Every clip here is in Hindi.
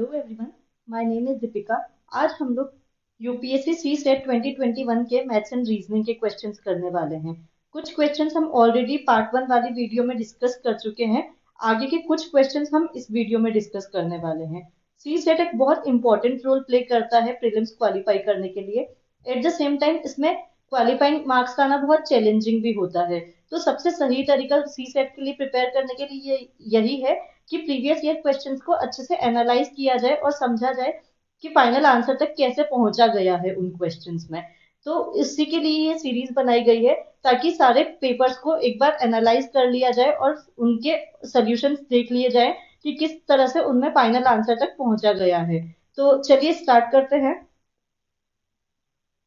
Hello everyone, my name is Deepika. आज हम लोग यूपीएससी सी सेट 2021 के मैथ्स एंड रीजनिंग के क्वेश्चंस करने वाले हैं। कुछ क्वेश्चंस हम ऑलरेडी पार्ट वन वाली वीडियो में डिस्कस कर चुके हैं। आगे के कुछ क्वेश्चंस हम इस वीडियो में डिस्कस करने वाले हैं। सी सेट एक बहुत इंपॉर्टेंट रोल प्ले करता है प्रीलिम्स क्वालिफाई करने के लिए। एट द सेम टाइम इसमें क्वालिफाइंग मार्क्स का आना बहुत चैलेंजिंग भी होता है। तो सबसे सही तरीका सी सेट के लिए प्रिपेयर करने के लिए यही है कि प्रीवियस ईयर क्वेश्चंस को अच्छे से एनालाइज किया जाए और समझा जाए कि फाइनल आंसर तक कैसे पहुंचा गया है उन क्वेश्चंस में। तो इसी के लिए ये सीरीज बनाई गई है ताकि सारे पेपर्स को एक बार एनालाइज कर लिया जाए और उनके सॉल्यूशंस देख लिए जाए कि किस तरह से उनमें फाइनल आंसर तक पहुंचा गया है। तो चलिए स्टार्ट करते हैं।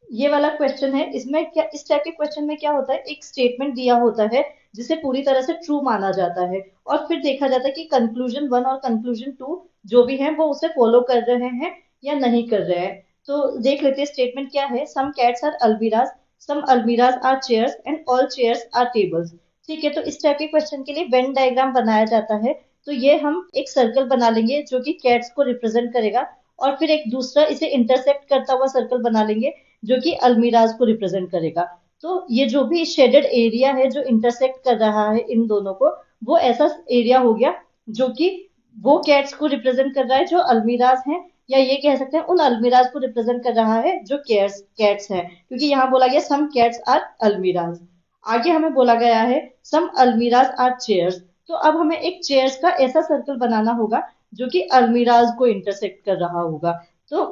ये वाला क्वेश्चन है, इसमें क्या इस टाइप के क्वेश्चन में क्या होता है, एक स्टेटमेंट दिया होता है जिसे पूरी तरह से ट्रू माना जाता है और फिर देखा जाता है कि कंक्लूजन वन और कंक्लूजन टू जो भी है वो उसे फॉलो कर रहे हैं या नहीं कर रहे हैं। तो देख लेते हैं स्टेटमेंट क्या है। Some cats are almirahs, some almirahs are chairs and all chairs are tables. ठीक है, तो इस टाइप के क्वेश्चन के लिए वेन डायग्राम बनाया जाता है। तो ये हम एक सर्कल बना लेंगे जो कि कैट्स को रिप्रेजेंट करेगा और फिर एक दूसरा इसे इंटरसेक्ट करता हुआ सर्कल बना लेंगे जो कि अलमीराज को रिप्रेजेंट करेगा। तो ये जो भी शेडेड एरिया है जो इंटरसेक्ट कर रहा है इन दोनों को, वो ऐसा एरिया हो गया जो कि वो कैट्स को रिप्रेजेंट कर रहा है जो अलमीराज हैं, या ये कह सकते हैं उन अलमीराज को रिप्रेजेंट कर रहा है जो कैट्स हैं, क्योंकि यहाँ बोला गया सम कैट्स आर अलमीराज। आगे हमें बोला गया है सम अलमीराज आर चेयर्स। तो अब हमें एक चेयर्स का ऐसा सर्कल बनाना होगा जो कि अलमीराज को इंटरसेक्ट कर रहा होगा। तो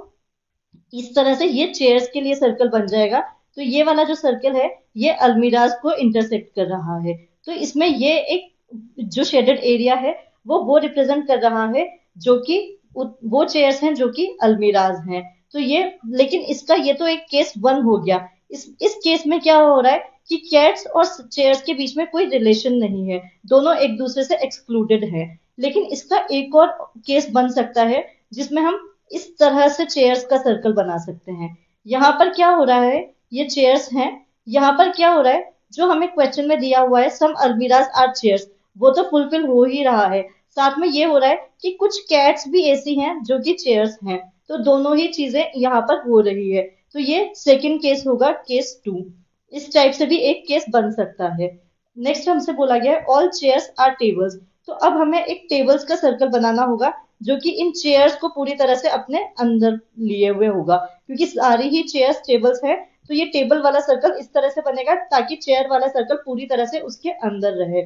इस तरह से ये चेयर्स के लिए सर्कल बन जाएगा। तो ये वाला जो सर्कल है ये अलमीराज को इंटरसेक्ट कर रहा है। तो इसमें ये एक जो शेडेड एरिया है वो रिप्रेजेंट कर रहा है जो कि वो चेयर्स हैं जो कि अलमीराज हैं। तो ये, लेकिन इसका ये तो एक केस वन हो गया। इस केस में क्या हो रहा है कि कैट्स और चेयर्स के बीच में कोई रिलेशन नहीं है, दोनों एक दूसरे से एक्सक्लूडेड है। लेकिन इसका एक और केस बन सकता है जिसमें हम इस तरह से चेयर्स का सर्कल बना सकते हैं। यहाँ पर क्या हो रहा है, ये चेयर्स हैं। यहाँ पर क्या हो रहा है, जो हमें क्वेश्चन में दिया हुआ है सम अलमीराज आर चेयर्स, वो तो फुलफिल हो ही रहा है। साथ में ये हो रहा है कि कुछ कैट्स भी ऐसी हैं जो कि चेयर्स हैं। तो दोनों ही चीजें यहाँ पर हो रही है। तो ये सेकंड केस होगा, केस टू। इस टाइप से भी एक केस बन सकता है। नेक्स्ट हमसे बोला गया है ऑल चेयर्स आर टेबल्स। तो अब हमें एक टेबल्स का सर्कल बनाना होगा जो कि इन चेयर्स को पूरी तरह से अपने अंदर लिए हुए होगा, क्योंकि सारी ही चेयर्स टेबल्स है। तो ये टेबल वाला सर्कल इस तरह से बनेगा ताकि चेयर वाला सर्कल पूरी तरह से उसके अंदर रहे।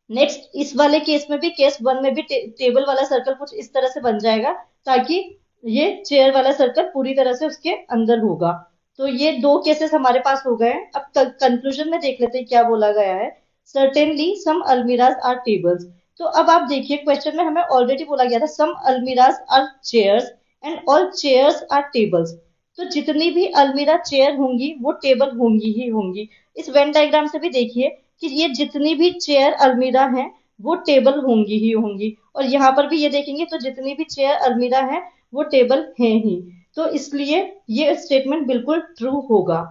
नेक्स्ट इस वाले केस में भी, केस वन में भी टेबल वाला सर्कल कुछ इस तरह से बन जाएगा ताकि ये चेयर वाला सर्कल पूरी तरह से उसके अंदर होगा। तो ये दो केसेस हमारे पास हो गए। अब कंक्लूजन में देख लेते हैं क्या बोला गया है। Certainly some almirahs are tables. तो अब आप देखिए क्वेश्चन में हमें ऑलरेडी बोला गया था some almirahs are chairs and all chairs are tables. तो जितनी भी अलमीरा चेयर होंगी वो टेबल होंगी ही होंगी। इस वेन डायग्राम से भी देखिए कि ये जितनी भी चेयर अलमीरा हैं वो टेबल होंगी ही होंगी, और यहाँ पर भी ये देखेंगे तो जितनी भी चेयर अलमीरा हैं वो टेबल हैं ही। तो इसलिए ये स्टेटमेंट बिल्कुल ट्रू होगा।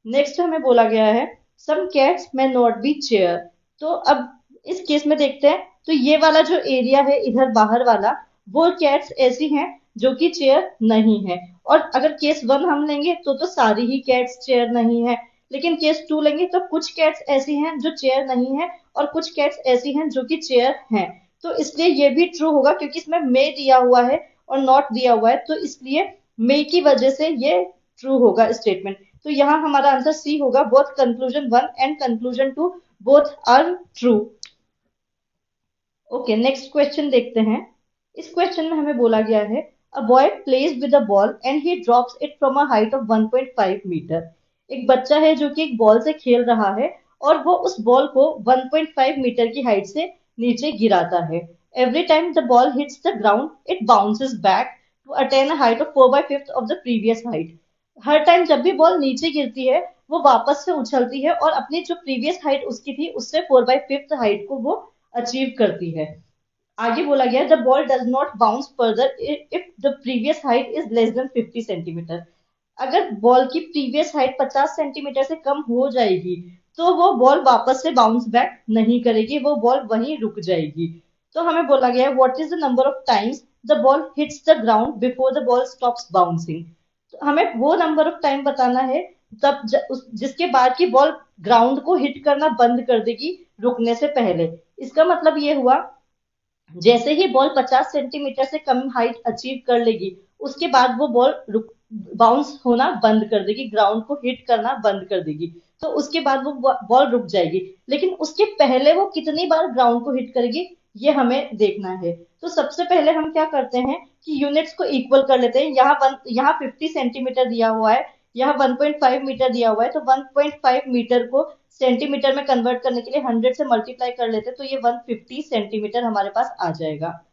नेक्स्ट हमें बोला गया है some cats may not be chair. तो अब इस केस में देखते हैं, तो ये वाला जो एरिया है इधर बाहर वाला, वो कैट्स ऐसी हैं जो कि चेयर नहीं है। और अगर केस वन हम लेंगे तो सारी ही कैट्स चेयर नहीं है। लेकिन केस टू लेंगे तो कुछ कैट्स ऐसी हैं जो चेयर नहीं है और कुछ कैट्स ऐसी हैं जो कि चेयर हैं। तो इसलिए ये भी ट्रू होगा क्योंकि इसमें मे दिया हुआ है और नॉट दिया हुआ है, तो इसलिए मे की वजह से ये ट्रू होगा स्टेटमेंट। तो यहाँ हमारा आंसर सी होगा, both conclusion one and conclusion two both are true. Okay, next question देखते हैं। इस क्वेश्चन में हमें बोला गया है a boy plays with a ball and he drops it from a height of 1.5 metre. एक बच्चा है जो कि एक बॉल से खेल रहा है और वो उस बॉल को 1.5 मीटर की हाइट से नीचे गिराता है। Every time the ball hits the ground it bounces back to attain a height of 4/5 of the previous height. हर टाइम जब भी बॉल नीचे गिरती है वो वापस से उछलती है और अपनी जो प्रीवियस हाइट उसकी थी उससे 4/5 हाइट को वो अचीव करती है। आगे बोला गया the ball does not bounce further if the previous height is less than 50 centimetre. अगर बॉल की प्रीवियस हाइट 50 सेंटीमीटर से कम हो जाएगी तो वो बॉल वापस से बाउंस बैक नहीं करेगी, वो बॉल वहीं रुक जाएगी। तो हमें बोला गया है what is the number of times the ball hits the ground before the ball stops bouncing. तो हमें वो नंबर ऑफ टाइम बताना है तब जिसके बाद की बॉल ग्राउंड को हिट करना बंद कर देगी रुकने से पहले। इसका मतलब ये हुआ, जैसे ही बॉल 50 सेंटीमीटर से कम हाइट अचीव कर लेगी उसके बाद वो बॉल बाउंस होना बंद कर देगी, ग्राउंड को हिट करना बंद कर देगी। तो उसके बाद वो बॉल रुक जाएगी, लेकिन उसके पहले वो कितनी बार ग्राउंड को हिट करेगी ये हमें देखना है। तो सबसे पहले हम क्या करते हैं कि यूनिट्स को इक्वल कर लेते हैं। यहाँ 50 सेंटीमीटर दिया हुआ है, यहाँ 1.5 मीटर दिया हुआ है, तो 1.5 मीटर को सेंटीमीटर में कन्वर्ट करने के लिए 100 से मल्टीप्लाई कर लेते हैं, तो ये 150 सेंटीमीटर हमारे पास आ जाएगा।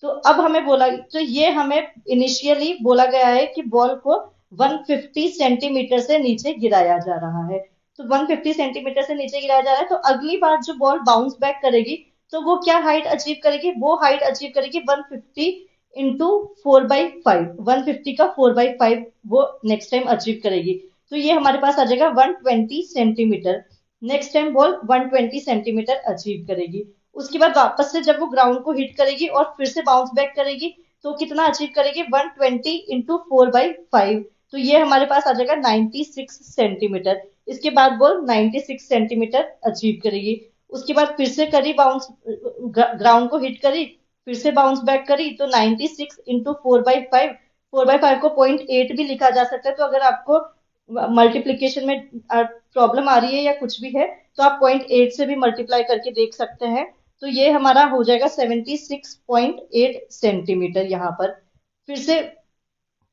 तो अब हमें बोला, तो ये हमें इनिशियली बोला गया है कि बॉल को 150 सेंटीमीटर से नीचे गिराया जा रहा है। तो 150 सेंटीमीटर से नीचे गिराया जा रहा है, तो अगली बार जो बॉल बाउंस बैक करेगी तो वो क्या हाइट अचीव करेगी, वो हाइट अचीव करेगी 150 इंटू 4/5, 150 का 4/5 वो नेक्स्ट टाइम अचीव करेगी। तो ये हमारे पास आ जाएगा 120 centimetre. Next time ball 120 centimetre achieve करेगी। उसके बाद वापस से जब वो ग्राउंड को हिट करेगी और फिर से बाउंस बैक करेगी तो कितना अचीव करेगी, 120 इंटू 4/5, तो ये हमारे पास आ जाएगा 96 सेंटीमीटर। इसके बाद बॉल 96 सेंटीमीटर अचीव करेगी। उसके बाद फिर से करी बाउंस, ग्राउंड को हिट करी, फिर से बाउंस बैक करी, तो 96 इंटू 4/5, 4/5 को 0.8 भी लिखा जा सकता है। तो अगर आपको मल्टीप्लीकेशन में प्रॉब्लम आ रही है या कुछ भी है तो आप 0.8 से भी मल्टीप्लाई करके देख सकते हैं। तो ये हमारा हो जाएगा 76.8 सेंटीमीटर। यहाँ पर फिर से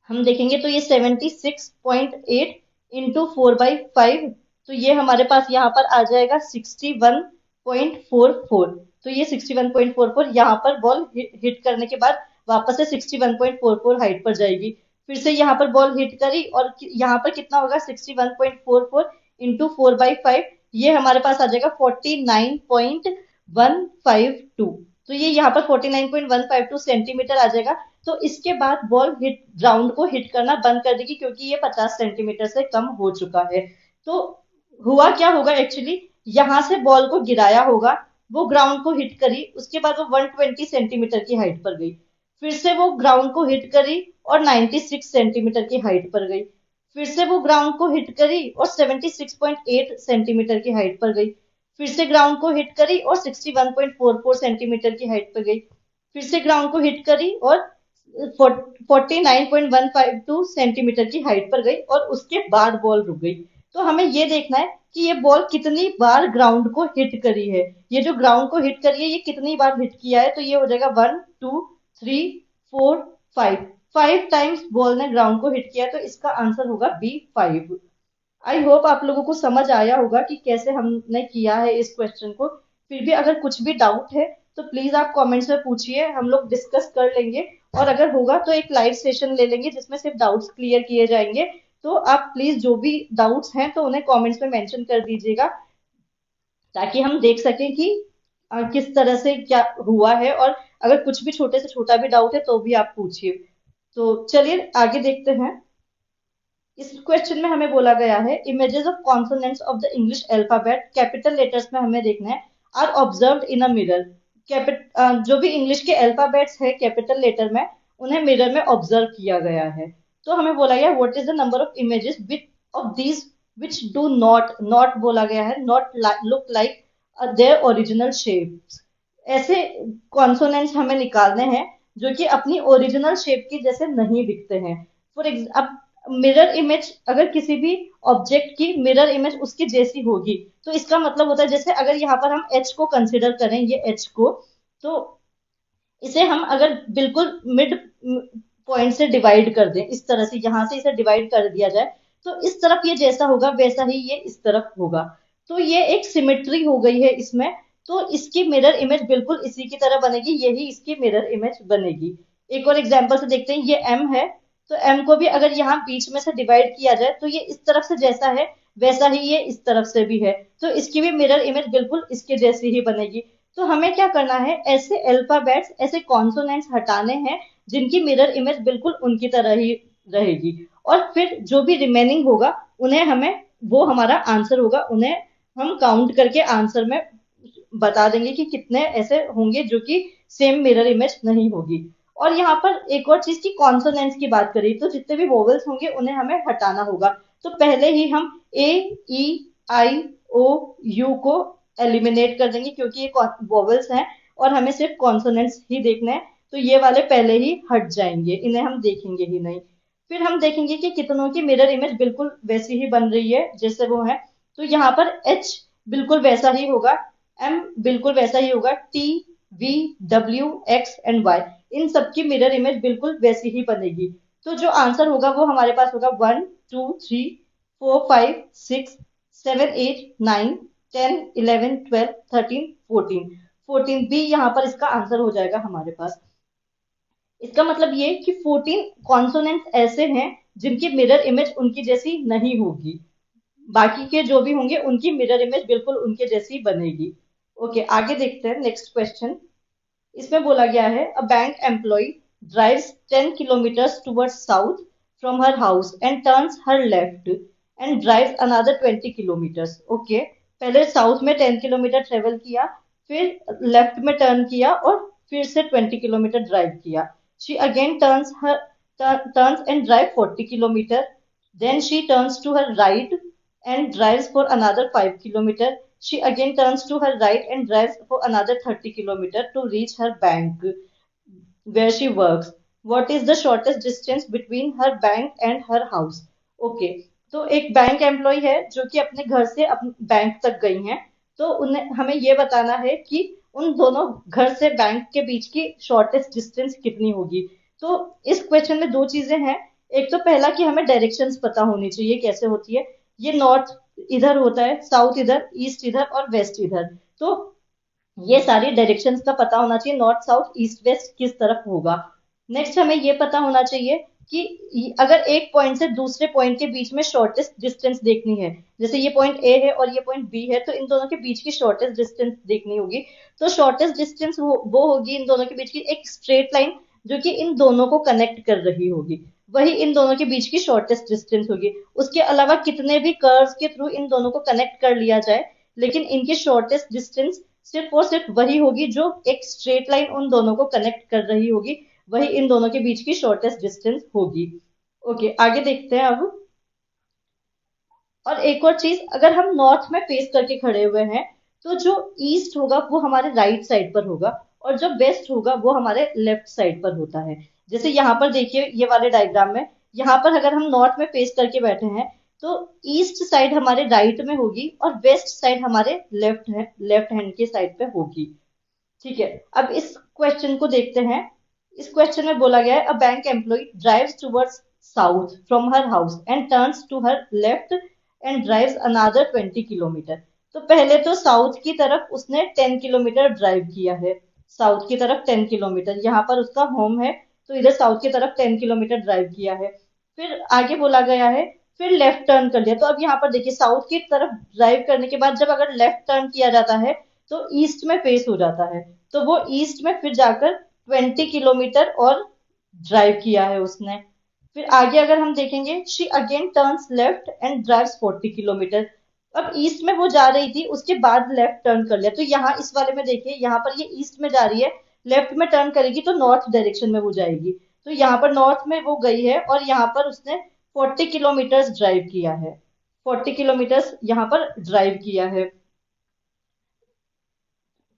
हम देखेंगे तो ये 76.8 इंटू 4/5, तो ये हमारे पास यहाँ पर आ जाएगा 61.44। तो ये 61.44 यहाँ पर बॉल हिट करने के बाद वापस से 61.44 हाइट पर जाएगी। फिर से यहाँ पर बॉल हिट करी और यहाँ पर कितना होगा 61.44 इंटू 4/5, ये हमारे पास आ जाएगा 49.152। तो ये यहाँ पर 49.152 सेंटीमीटर आ जाएगा। तो इसके बाद बॉल हिट ग्राउंड को हिट करना बंद कर देगी क्योंकि ये 50 सेंटीमीटर से कम हो चुका है। तो हुआ क्या होगा एक्चुअली, यहाँ से बॉल को गिराया होगा, वो ग्राउंड को हिट करी, उसके बाद वो 120 सेंटीमीटर की हाइट पर गई, फिर से वो ग्राउंड को हिट करी और 96 सेंटीमीटर की हाइट पर गई, फिर से वो ग्राउंड को हिट करी और 76.8 सेंटीमीटर की हाइट पर गई, फिर से ग्राउंड को हिट करी और 61.44 सेंटीमीटर की हाइट पर गई, फिर से ग्राउंड को हिट करी और 49.152 सेंटीमीटर की हाइट पर गई और उसके बाद बॉल रुक गई। तो हमें ये देखना है कि ये बॉल कितनी बार ग्राउंड को हिट करी है। ये जो ग्राउंड को हिट करी है ये कितनी बार हिट किया है, तो ये हो जाएगा 1 2 3 4 5, 5 टाइम्स बॉल ने ग्राउंड को हिट किया, तो इसका आंसर होगा बी 5। आई होप आप लोगों को समझ आया होगा कि कैसे हमने किया है इस क्वेश्चन को। फिर भी अगर कुछ भी डाउट है तो प्लीज आप कमेंट्स में पूछिए, हम लोग डिस्कस कर लेंगे। और अगर होगा तो एक लाइव सेशन ले लेंगे जिसमें सिर्फ डाउट्स क्लियर किए जाएंगे। तो आप प्लीज जो भी डाउट्स हैं तो उन्हें कमेंट्स में मेंशन कर दीजिएगा ताकि हम देख सकें कि किस तरह से क्या हुआ है। और अगर कुछ भी छोटे से छोटा भी डाउट है तो भी आप पूछिए। तो चलिए आगे देखते हैं। इस क्वेश्चन में हमें बोला गया है images of consonants of the English alphabet, capital letters में हमें देखना है, are observed in a mirror. जो भी इंग्लिश के अल्फाबेट्स है कैपिटल लेटर में उन्हें मिरर में ऑब्जर्व किया गया है। तो हमें बोला गया what is the number of images which of these which do not, not बोला गया है, not look like their original shapes. ऐसे कॉन्सोनेंट्स हमें निकालने हैं जो कि अपनी ओरिजिनल शेप की जैसे नहीं दिखते हैं। फॉर एग्जाम्पल मिरर इमेज, अगर किसी भी ऑब्जेक्ट की मिरर इमेज उसकी जैसी होगी तो इसका मतलब होता है, जैसे अगर यहाँ पर हम एच को कंसिडर करें, ये एच को, तो इसे हम अगर बिल्कुल मिड पॉइंट से डिवाइड कर दें, इस तरह से यहाँ से इसे डिवाइड कर दिया जाए तो इस तरफ ये जैसा होगा वैसा ही ये इस तरफ होगा। तो ये एक सिमेट्री हो गई है इसमें। तो इसकी मिरर इमेज बिल्कुल इसी की तरह बनेगी, यही इसकी मिरर इमेज बनेगी। एक और एग्जाम्पल से देखते हैं, ये एम है, तो एम को भी अगर यहाँ बीच में से डिवाइड किया जाए तो ये इस तरफ से जैसा है वैसा ही ये इस तरफ से भी है, तो इसकी भी मिरर इमेज बिल्कुल इसके जैसी ही बनेगी। तो हमें क्या करना है, ऐसे अल्फाबेट्स, ऐसे कॉन्सोनेंट्स हटाने हैं जिनकी मिरर इमेज बिल्कुल उनकी तरह ही रहेगी, और फिर जो भी रिमेनिंग होगा उन्हें हमें, वो हमारा आंसर होगा, उन्हें हम काउंट करके आंसर में बता देंगे कि कितने ऐसे होंगे जो कि सेम मिरर इमेज नहीं होगी। और यहाँ पर एक और चीज की कॉन्सोनेंट्स की बात करें तो जितने भी वोवेल्स होंगे उन्हें हमें हटाना होगा। तो पहले ही हम ए, ई, आई, ओ, यू को एलिमिनेट कर देंगे क्योंकि ये वोवेल्स हैं और हमें सिर्फ कॉन्सोनेंट्स ही देखने हैं। तो ये वाले पहले ही हट जाएंगे, इन्हें हम देखेंगे ही नहीं। फिर हम देखेंगे कि कितनों की मिरर इमेज बिल्कुल वैसी ही बन रही है जैसे वो है। तो यहाँ पर एच बिल्कुल वैसा ही होगा, एम बिल्कुल वैसा ही होगा, T, V, W, X and Y इन सबकी मिरर इमेज बिल्कुल वैसी ही बनेगी। तो जो आंसर होगा वो हमारे पास होगा 1, 2, 3, 4, 5, 6, 7, 8, 9, 10, 11, 12, 13, 14। 14 भी यहाँ पर इसका आंसर हो जाएगा हमारे पास। इसका मतलब ये कि 14 कॉन्सोनेंट्स ऐसे हैं जिनकी मिरर इमेज उनकी जैसी नहीं होगी। बाकी के जो भी होंगे उनकी मिरर इमेज बिल्कुल उनके जैसी बनेगी। ओके, आगे देखते हैं नेक्स्ट क्वेश्चन। इसमें बोला गया है a bank employ drives 10 kilometres towards south from her house and turns her left and drives another 20 kilometres. Okay, पहले साउथ में 10 किलोमीटर ट्रेवल किया, फिर लेफ्ट में टर्न किया और फिर से 20 किलोमीटर ड्राइव किया। She again turns and drive 40 kilometre, then she turns to her right and drives for another 5 kilometer. She again turns to her right and drives for another 30 kilometer to reach her bank where she works. What is the shortest distance between her bank and her house? Okay, तो एक बैंक एम्प्लॉय है जो कि अपने घर से अपने बैंक तक गई हैं। तो उन्हें हमें ये बताना है कि उन दोनों घर से बैंक के बीच की शॉर्टेस्ट डिस्टेंस कितनी होगी। तो इस क्वेश्चन में दो चीजें हैं। एक तो पहला कि हमें डायरेक्शंस पता होनी चाहिए कैसे होती है। ये नॉर्थ इधर होता है, साउथ इधर, ईस्ट इधर और वेस्ट इधर। तो ये सारी डायरेक्शंस का पता होना चाहिए, नॉर्थ साउथ ईस्ट वेस्ट किस तरफ होगा। नेक्स्ट हमें ये पता होना चाहिए कि अगर एक पॉइंट से दूसरे पॉइंट के बीच में शॉर्टेस्ट डिस्टेंस देखनी है, जैसे ये पॉइंट ए है और ये पॉइंट बी है, तो इन दोनों के बीच की शॉर्टेस्ट डिस्टेंस देखनी होगी। तो शॉर्टेस्ट डिस्टेंस वो होगी इन दोनों के बीच की एक स्ट्रेट लाइन जो कि इन दोनों को कनेक्ट कर रही होगी, वही इन दोनों के बीच की शॉर्टेस्ट डिस्टेंस होगी। उसके अलावा कितने भी कर्व्स के थ्रू इन दोनों को कनेक्ट कर लिया जाए, लेकिन इनकी शॉर्टेस्ट डिस्टेंस सिर्फ और सिर्फ वही होगी जो एक स्ट्रेट लाइन उन दोनों को कनेक्ट कर रही होगी, वही इन दोनों के बीच की शॉर्टेस्ट डिस्टेंस होगी। ओके, आगे देखते हैं अब। और एक और चीज, अगर हम नॉर्थ में फेस करके खड़े हुए हैं तो जो ईस्ट होगा वो हमारे राइट साइड पर होगा और जो वेस्ट होगा वो हमारे लेफ्ट साइड पर होता है। जैसे यहाँ पर देखिए ये वाले डायग्राम में, यहाँ पर अगर हम नॉर्थ में फेस करके बैठे हैं तो ईस्ट साइड हमारे राइट में होगी और वेस्ट साइड हमारे लेफ्ट हैंड के साइड पे होगी। ठीक है, अब इस क्वेश्चन को देखते हैं। इस क्वेश्चन में बोला गया है a bank employ drives towards south from her house and turns to her left and drives another 20 kilometre. तो पहले तो साउथ की तरफ उसने 10 किलोमीटर ड्राइव किया है, साउथ की तरफ 10 किलोमीटर, यहाँ पर उसका होम है तो इधर साउथ की तरफ 10 किलोमीटर ड्राइव किया है। फिर आगे बोला गया है फिर लेफ्ट टर्न कर लिया। तो अब यहाँ पर देखिए साउथ की तरफ ड्राइव करने के बाद जब अगर लेफ्ट टर्न किया जाता है तो ईस्ट में फेस हो जाता है। तो वो ईस्ट में फिर जाकर 20 किलोमीटर और ड्राइव किया है उसने। फिर आगे अगर हम देखेंगे she again turns left and drives 40 kilometre. अब ईस्ट में वो जा रही थी, उसके बाद लेफ्ट टर्न कर लिया। तो यहाँ इस वाले में देखिए यहाँ पर ये ईस्ट में जा रही है, लेफ्ट में टर्न करेगी तो नॉर्थ डायरेक्शन में वो जाएगी। तो यहाँ पर नॉर्थ में वो गई है और यहाँ पर उसने 40 किलोमीटर्स ड्राइव किया है, 40 किलोमीटर्स यहाँ पर ड्राइव किया है।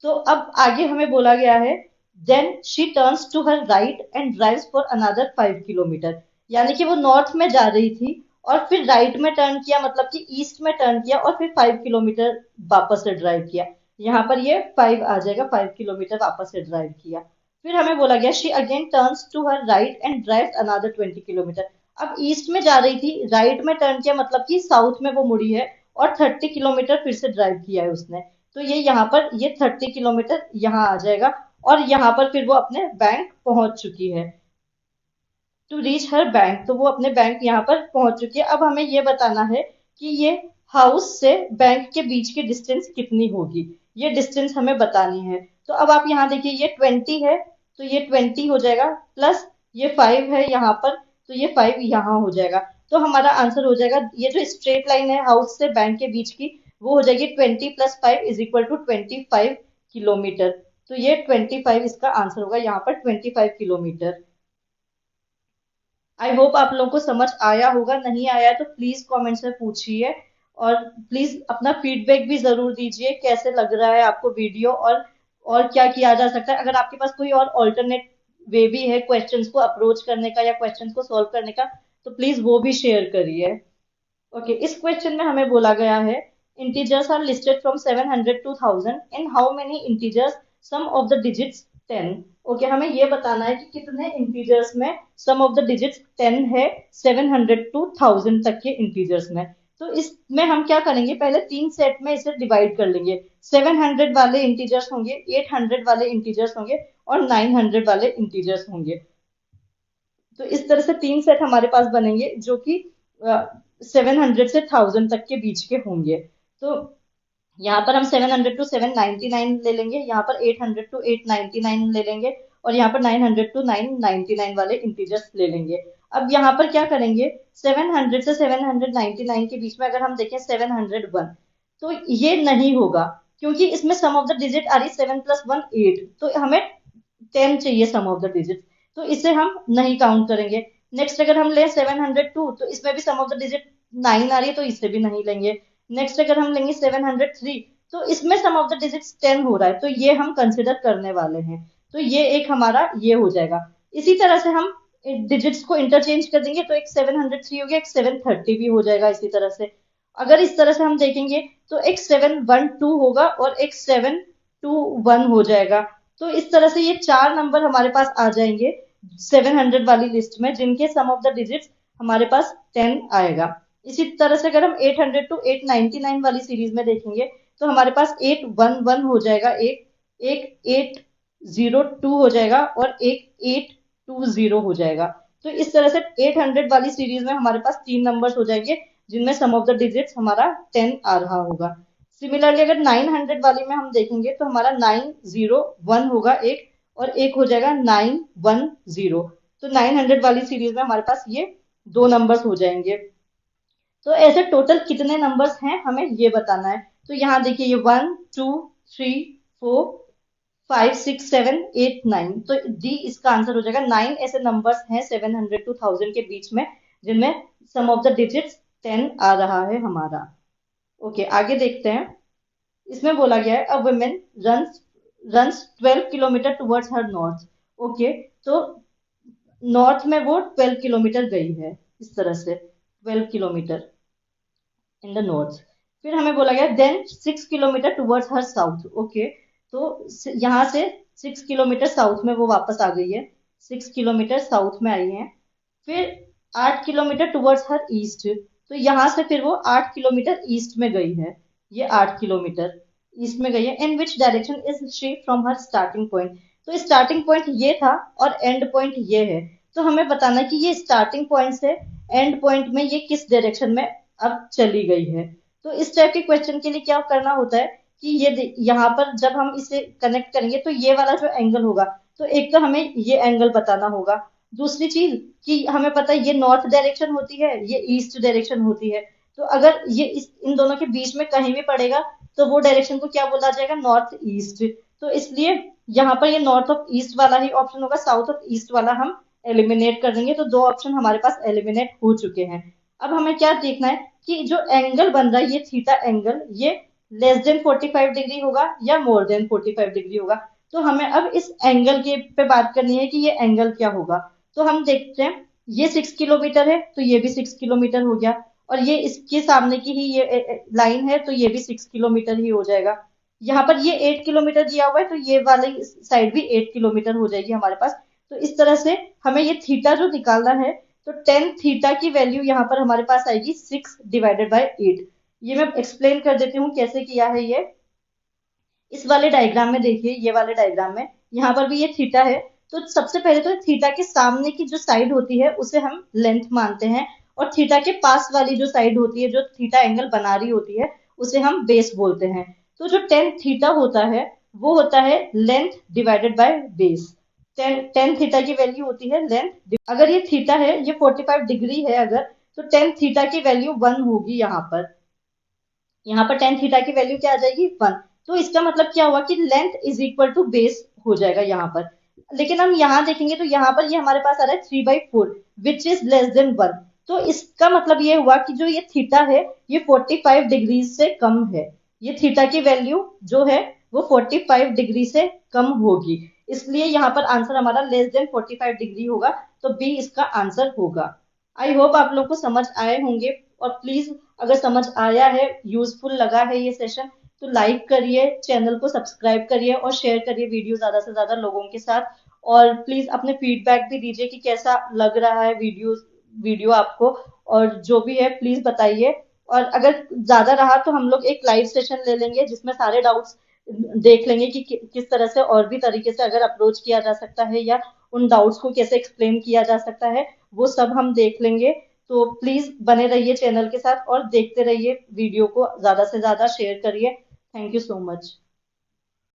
तो अब आगे हमें बोला गया है then she turns to her right and drives for another 5 kilometre. यानी कि वो नॉर्थ में जा रही थी और फिर राइट में टर्न किया, मतलब कि ईस्ट में टर्न किया और फिर 5 किलोमीटर वापस से ड्राइव किया। यहाँ पर ये 5 आ जाएगा, 5 किलोमीटर वापस से ड्राइव किया। फिर हमें बोला गया she again turns to her right and drives another 20 kilometre. अब ईस्ट में जा रही थी, राइट में टर्न किया, मतलब कि साउथ में वो मुड़ी है और 30 किलोमीटर फिर से ड्राइव किया है उसने। तो ये यहाँ पर ये 30 किलोमीटर यहाँ आ जाएगा और यहाँ पर फिर वो अपने बैंक पहुंच चुकी है। टू रीच हर बैंक, तो वो अपने बैंक यहाँ पर पहुंच चुकी है। अब हमें ये बताना है कि ये हाउस से बैंक के बीच की डिस्टेंस कितनी होगी, ये डिस्टेंस हमें बतानी है। तो अब आप यहाँ देखिए ये 20 है तो ये 20 हो जाएगा, प्लस ये 5 है यहाँ पर तो ये 5 यहाँ हो जाएगा। तो हमारा आंसर हो जाएगा, ये जो स्ट्रेट लाइन है हाउस से बैंक के बीच की वो हो जाएगी 20 + 5 = 25 किलोमीटर। तो ये 25 इसका आंसर होगा, यहाँ पर 25 किलोमीटर। आई होप आप लोगों को समझ आया होगा, नहीं आया तो प्लीज कमेंट्स में पूछिए, और प्लीज अपना फीडबैक भी जरूर दीजिए कैसे लग रहा है आपको वीडियो, और क्या किया जा सकता है। अगर आपके पास कोई और ऑल्टरनेट वे भी है क्वेश्चंस को अप्रोच करने का या क्वेश्चंस को सॉल्व करने का, तो प्लीज वो भी शेयर करिए। ओके, इस क्वेश्चन में हमें बोला गया है integers are listed from 700 to 1000 in how many integers sum of the digits 10। Okay, हमें ये बताना है कि कितने इंटीजर्स में सम ऑफ द डिजिट्स 10 है 700 टू 1000 तक के इंटीजर्स में। तो इसमें हम क्या करेंगे, पहले 3 सेट में इसे डिवाइड कर लेंगे। 700 वाले इंटीजर्स होंगे, 800 वाले इंटीजर्स होंगे, और 900 वाले इंटीजर्स होंगे। तो इस तरह से 3 सेट हमारे पास बनेंगे जो कि 700 से 1000 तक के बीच के होंगे। तो यहाँ पर हम 700 टू 799 ले लेंगे, यहाँ पर 800 टू 899 ले लेंगे, और यहाँ पर 900 टू 999 वाले इंटीजर्स ले लेंगे। अब यहाँ पर क्या करेंगे, 700 से 799 के बीच में अगर हम देखें 701, तो ये नहीं होगा, क्योंकि इसमें सम ऑफ द डिजिट आ रही 7 प्लस 1 8, तो हमें 10 चाहिए सम ऑफ द डिजिट, तो इसे हम नहीं काउंट करेंगे। नेक्स्ट अगर हम लें 702, तो इसमें भी सम ऑफ द डिजिट 9 आ रही है, तो इसे भी नहीं लेंगे। नेक्स्ट अगर हम लेंगे 703, तो इसमें सम ऑफ द डिजिट्स 10 हो रहा है, तो ये हम कंसिडर करने वाले हैं, तो ये एक हमारा ये हो जाएगा। इसी तरह से हम डिजिट्स को इंटरचेंज कर देंगे, तो एक 703 हो गया, एक 730 भी हो जाएगा इसी तरह से। अगर इस तरह से हम देखेंगे तो एक 712 होगा और एक 721 हो जाएगा। तो इस तरह से ये 4 नंबर हमारे पास आ जाएंगे 700 वाली लिस्ट में, जिनके सम ऑफ द डिजिट्स हमारे पास 10 आएगा। इसी तरह से अगर हम 800 टू 899 वाली सीरीज में देखेंगे, तो हमारे पास 811 हो जाएगा, एक 802 हो जाएगा, और एक 820 हो जाएगा। तो इस तरह से 800 वाली सीरीज में हमारे पास 3 नंबर्स हो जाएंगे जिनमें सम ऑफ द डिजिट्स हमारा 10 आ रहा होगा। सिमिलरली अगर 900 वाली में हम देखेंगे, तो हमारा 901 होगा एक, और एक हो जाएगा 910। तो 900 वाली सीरीज में हमारे पास ये 2 नंबर्स हो जाएंगे। तो ऐसे टोटल कितने नंबर्स हैं हमें ये बताना है। तो यहाँ देखिए ये 1 2 3 4 5 6 7 8 9, तो डी इसका आंसर हो जाएगा। 9 ऐसे नंबर्स हैं 700 टू 1000 के बीच में जिनमें सम ऑफ द डिजिट्स 10 आ रहा है हमारा। ओके, आगे देखते हैं। इसमें बोला गया है a women runs 12 kilometre towards her north. Okay, तो नॉर्थ में वो 12 किलोमीटर गई है, इस तरह से 12 किलोमीटर इन द नॉर्थ। फिर हमें बोला गया then 6 kilometre towards her south. Okay, तो यहाँ से 6 किलोमीटर साउथ में वो वापस आ गई है, 6 किलोमीटर साउथ में आई है। फिर 8 किलोमीटर टुवर्ड्स हर ईस्ट, तो यहाँ से फिर वो 8 किलोमीटर ईस्ट में गई है, ये 8 किलोमीटर ईस्ट में गई है। In which direction is she from her starting point, तो स्टार्टिंग पॉइंट ये था और एंड पॉइंट ये है, तो हमें बताना कि ये स्टार्टिंग पॉइंट से एंड पॉइंट में ये किस डायरेक्शन में अब चली गई है। तो इस टाइप के क्वेश्चन के लिए क्या करना होता है कि ये यहाँ पर जब हम इसे कनेक्ट करेंगे, तो ये वाला जो एंगल होगा, तो एक तो हमें ये एंगल बताना होगा। दूसरी चीज कि हमें पता है ये नॉर्थ डायरेक्शन होती है, ये ईस्ट डायरेक्शन होती है, तो अगर ये इन दोनों के बीच में कहीं भी पड़ेगा, तो वो डायरेक्शन को क्या बोला जाएगा, नॉर्थ ईस्ट। तो इसलिए यहाँ पर ये नॉर्थ ऑफ ईस्ट वाला ही ऑप्शन होगा, साउथ ऑफ ईस्ट वाला हम एलिमिनेट कर देंगे। तो 2 ऑप्शन हमारे पास एलिमिनेट हो चुके हैं। अब हमें क्या देखना है कि जो एंगल बन रहा है ये थीटा एंगल, ये लेस देन 45 डिग्री होगा या मोर देन 45 डिग्री होगा। तो हमें अब इस एंगल के पे बात करनी है कि ये एंगल क्या होगा। तो हम देखते हैं, ये 6 किलोमीटर है, तो ये भी 6 किलोमीटर हो गया, और ये इसके सामने की ही ये लाइन है, तो ये भी 6 किलोमीटर ही हो जाएगा। यहाँ पर ये 8 किलोमीटर दिया हुआ है, तो ये वाली साइड भी 8 किलोमीटर हो जाएगी हमारे पास। तो इस तरह से हमें ये थीटा जो निकालना है, तो टेन थीटा की वैल्यू यहाँ पर हमारे पास आएगी 6 डिवाइडेड बाय 8। ये मैं एक्सप्लेन कर देती हूँ कैसे किया है ये। इस वाले डायग्राम में देखिए, ये वाले डायग्राम में यहाँ पर भी ये थीटा है, तो सबसे पहले तो थीटा के सामने की जो साइड होती है उसे हम लेंथ मानते हैं, और थीटा के पास वाली जो साइड होती है जो थीटा एंगल बना रही होती है उसे हम बेस बोलते हैं। तो जो टेन थीटा होता है वो होता है length divided by base. Tan theta की वैल्यू होती है लेंथ। अगर ये थीटा है, ये 45 डिग्री है अगर, तो टेन थीटा की वैल्यू 1 होगी। यहाँ पर टेन थीटा की वैल्यू क्या आ जाएगी, 1। तो इसका मतलब क्या हुआ कि length is equal to base हो जाएगा यहाँ पर। लेकिन हम यहाँ देखेंगे तो यहाँ पर ये हमारे पास आ रहा है 3/4 विच इज लेस देन 1। तो इसका मतलब ये हुआ कि जो ये थीटा है ये 45 डिग्री से कम है। ये थीटा की वैल्यू जो है वो 45 डिग्री से कम होगी, इसलिए यहाँ पर आंसर हमारा लेस देन 45 डिग्री होगा। तो बी इसका आंसर होगा। आई होप आप लोग को समझ आए होंगे। और प्लीज अगर समझ आया है, यूजफुल लगा है ये सेशन, तो लाइक करिए, चैनल को सब्सक्राइब करिए और शेयर करिए वीडियो ज्यादा से ज्यादा लोगों के साथ। और प्लीज अपने फीडबैक भी दीजिए कि कैसा लग रहा है वीडियो आपको, और जो भी है प्लीज बताइए। और अगर ज्यादा रहा तो हम लोग एक लाइव सेशन ले लेंगे जिसमें सारे डाउट्स देख लेंगे कि किस तरह से और भी तरीके से अगर अप्रोच किया जा सकता है या उन डाउट्स को कैसे एक्सप्लेन किया जा सकता है, वो सब हम देख लेंगे। तो प्लीज बने रहिए चैनल के साथ और देखते रहिए वीडियो को, ज्यादा से ज्यादा शेयर करिए। Thank you so much.